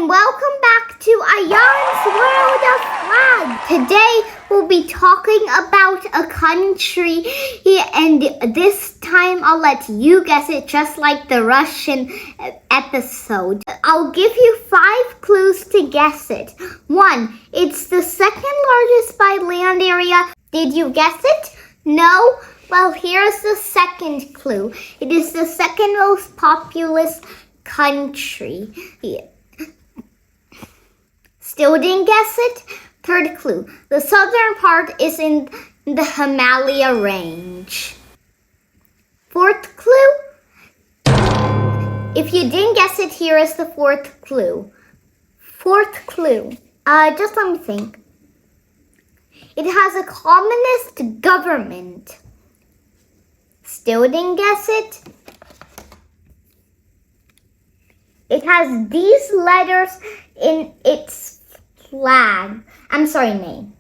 and welcome back to Ayaan's World of Flags. Today we'll be talking about a country, and this time I'll let you guess it, just like the Russian episode. I'll give you 5 clues to guess it. 1. It's the second largest by land area. Did you guess it? No? Well, here's the second clue. It is the second most populous country. Still didn't guess it? Third clue. The southern part is in the Himalaya range. Fourth clue. If you didn't guess it, here is the fourth clue. Fourth clue. Just let me think. It has a communist government. Still didn't guess it? It has these letters in its flag. Name.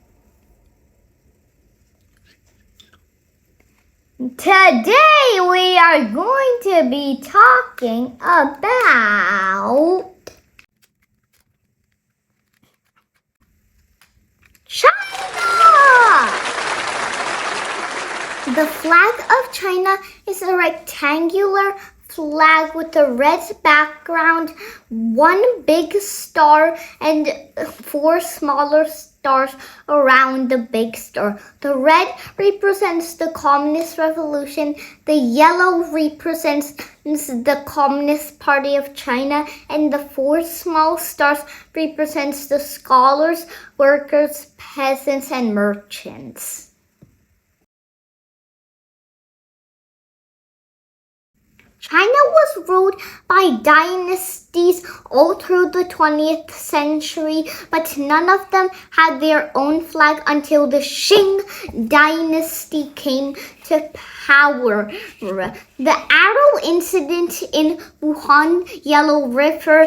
Today we are going to be talking about China! The flag of China is a rectangular flag with a red background, 1 big star, and 4 smaller stars around the big star. The red represents the Communist Revolution, the yellow represents the Communist Party of China, and the 4 small stars represents the scholars, workers, peasants, and merchants. China was ruled by dynasties all through the 20th century, but none of them had their own flag until the Qing dynasty came to power. The arrow incident in Wuhan Yellow River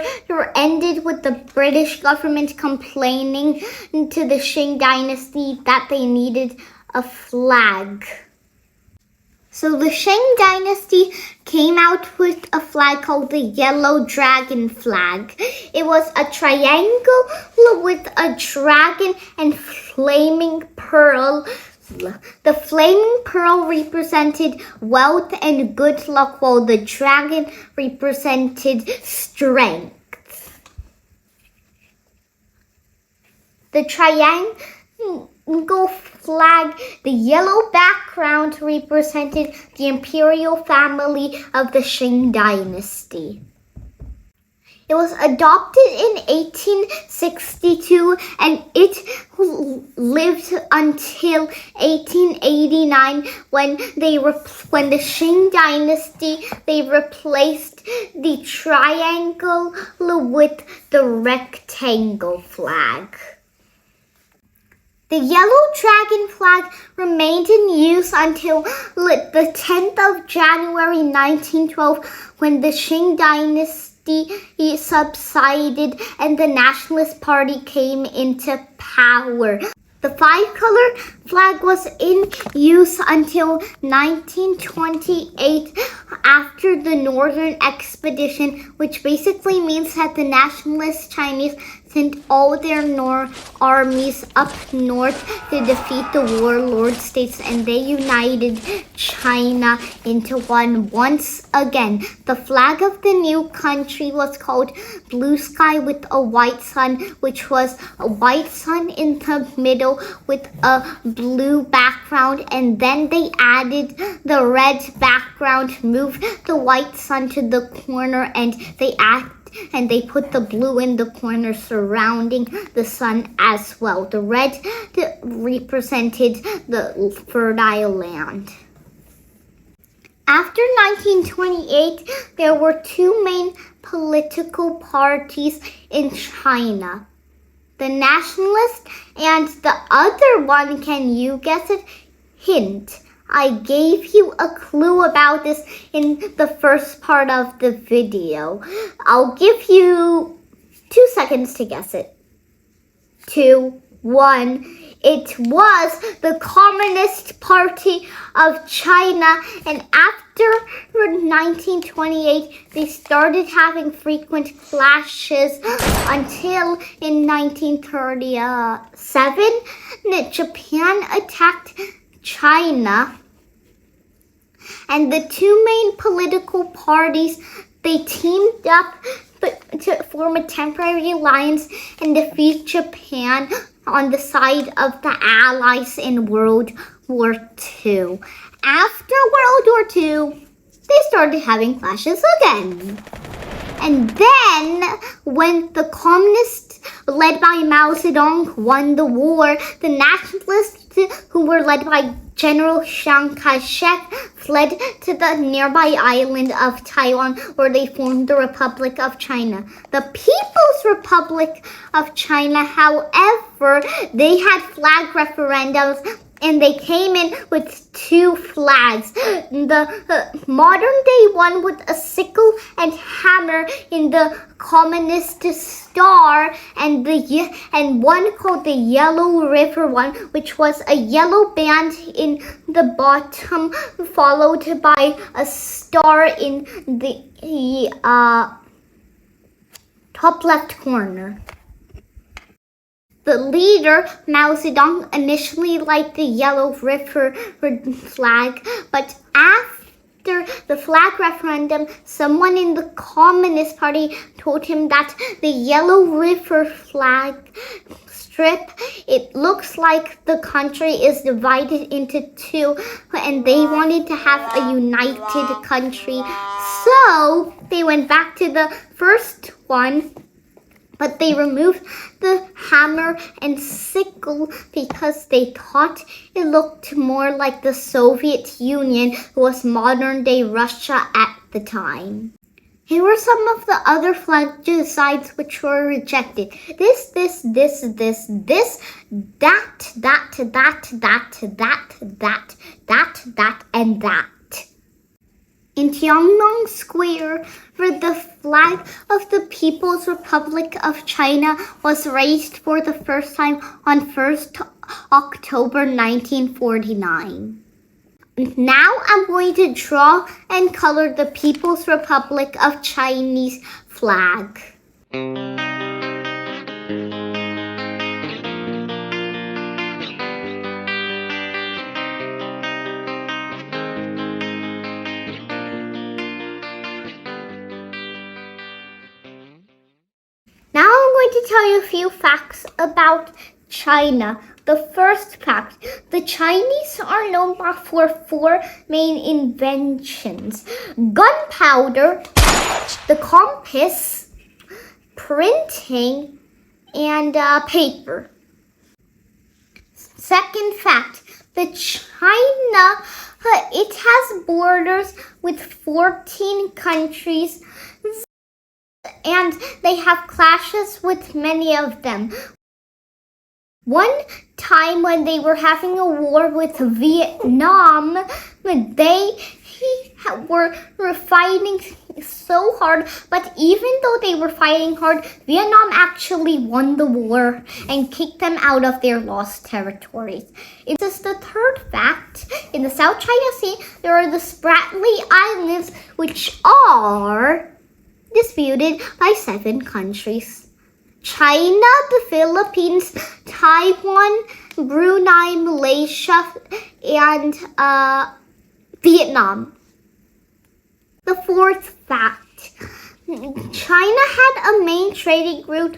ended with the British government complaining to the Qing dynasty that they needed a flag. So the Qing dynasty came out with a flag called the Yellow Dragon flag. It was a triangle with a dragon and flaming pearl. The flaming pearl represented wealth and good luck, while the dragon represented strength. The triangle flag, the yellow background represented the imperial family of the Qing dynasty. It was adopted in 1862 and it lived until 1889 when the Qing dynasty they replaced the triangle with the rectangle flag. The yellow dragon flag remained in use until the 10th of January 1912 when the Qing dynasty subsided and the Nationalist Party came into power. The 5-color flag was in use until 1928 after the Northern Expedition, which basically means that the nationalist Chinese sent all their armies up north to defeat the warlord states, and they united China into one once again. The flag of the new country was called Blue Sky with a white sun, which was a white sun in the middle with a blue background, and then they added the red background, moved the white sun to the corner, and they put the blue in the corner surrounding the sun as well. The red represented the fertile land. After 1928, there were 2 main political parties in China. The Nationalist and the other one, can you guess it? Hint. I gave you a clue about this in the first part of the video. I'll give you 2 seconds to guess it. 2, 1. It was the Communist Party of China, and after 1928, they started having frequent clashes until in 1937, Japan attacked China, and the two main political parties, they teamed up to form a temporary alliance and defeat Japan on the side of the Allies in World War II. After World War II, they started having clashes again. And then, when the communists led by Mao Zedong won the war, the nationalists, who were led by General Chiang Kai-shek, fled to the nearby island of Taiwan, where they formed the Republic of China. The People's Republic of China, however, they had flag referendums, and they came in with two flags. The modern day one with a sickle and hammer in the communist star, and one called the Yellow River one, which was a yellow band in the bottom, followed by a star in the top left corner. The leader, Mao Zedong, initially liked the Yellow River flag, but after the flag referendum, someone in the Communist Party told him that the Yellow River flag strip, it looks like the country is divided into two, and they wanted to have a united country. So they went back to the first one, but they removed the hammer and sickle because they thought it looked more like the Soviet Union, who was modern-day Russia at the time. Here were some of the other flag designs which were rejected. This, that, and that. In Tiananmen Square, where the flag of the People's Republic of China was raised for the first time on 1st October 1949. Now I'm going to draw and color the People's Republic of Chinese flag. Now I'm going to tell you a few facts about China. The first fact, the Chinese are known for four main inventions: gunpowder, the compass, printing, and paper. Second fact, the China, it has borders with 14 countries, and they have clashes with many of them. One time when they were having a war with Vietnam, they were fighting so hard, but even though they were fighting hard, Vietnam actually won the war and kicked them out of their lost territories. This is the third fact. In the South China Sea, there are the Spratly Islands, which are disputed by 7 countries: China, the Philippines, Taiwan, Brunei, Malaysia, and Vietnam. The fourth fact, China had a main trading route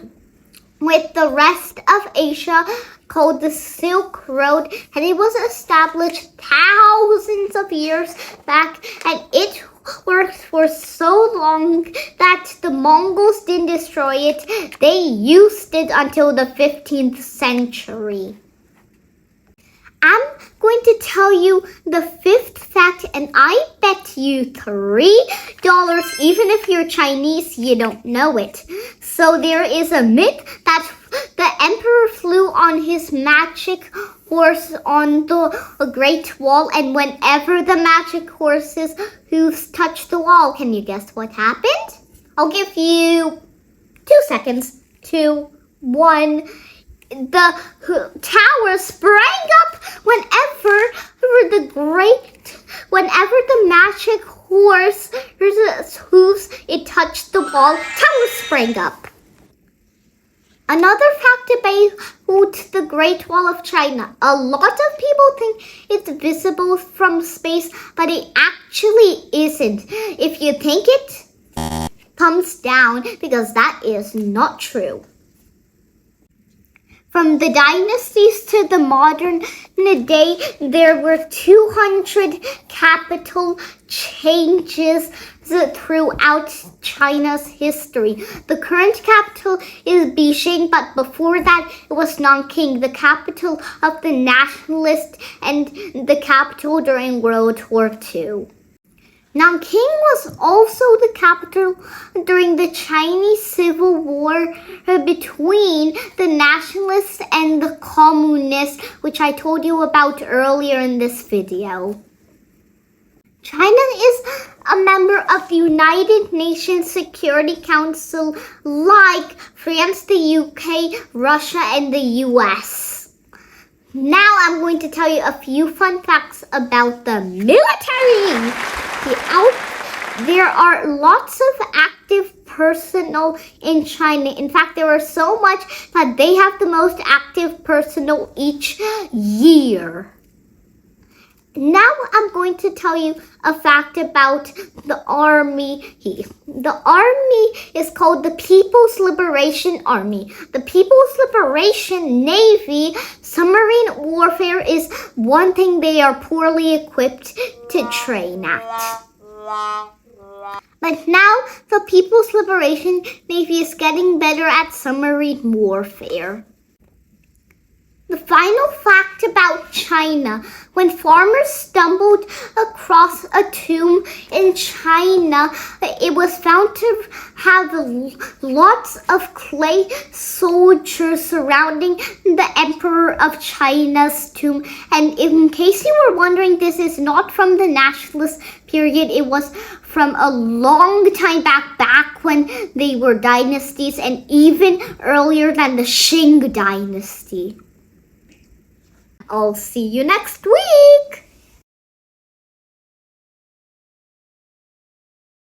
with the rest of Asia called the Silk Road, and it was established thousands of years back, and it worked for so long that the Mongols didn't destroy it. They used it until the 15th century. I'm going to tell you the fifth fact, and I bet you $3, even if you're Chinese, you don't know it. So there is a myth that the emperor flew on his magic horse on the Great Wall, and whenever the magic horse's hooves touched the wall, can you guess what happened? I'll give you 2 seconds. 2, 1. the tower sprang up whenever the magic horse's hooves it touched the ball, tower sprang up. Another fact about the Great Wall of China. A lot of people think it's visible from space, but it actually isn't. If you think it, thumbs down, because that is not true. From the dynasties to the modern day, there were 200 capital changes throughout China's history. The current capital is Beijing, but before that it was Nanking, the capital of the nationalists and the capital during World War II. Nanking was also the capital during the Chinese Civil War between the nationalists and the communists, which I told you about earlier in this video. China is a member of the United Nations Security Council like France, the UK, Russia, and the US. Now I'm going to tell you a few fun facts about the military. There are lots of active personnel in China. In fact, there are so much that they have the most active personnel each year. Now I'm going to tell you a fact about the army. The army is called the People's Liberation Army. The People's Liberation Navy. Submarine warfare is one thing they are poorly equipped to train at. But now the People's Liberation Navy is getting better at submarine warfare. The final fact about China. When farmers stumbled across a tomb in China, it was found to have lots of clay soldiers surrounding the Emperor of China's tomb. And in case you were wondering, this is not from the nationalist period. It was from a long time back when they were dynasties, and even earlier than the Qing dynasty. I'll see you next week.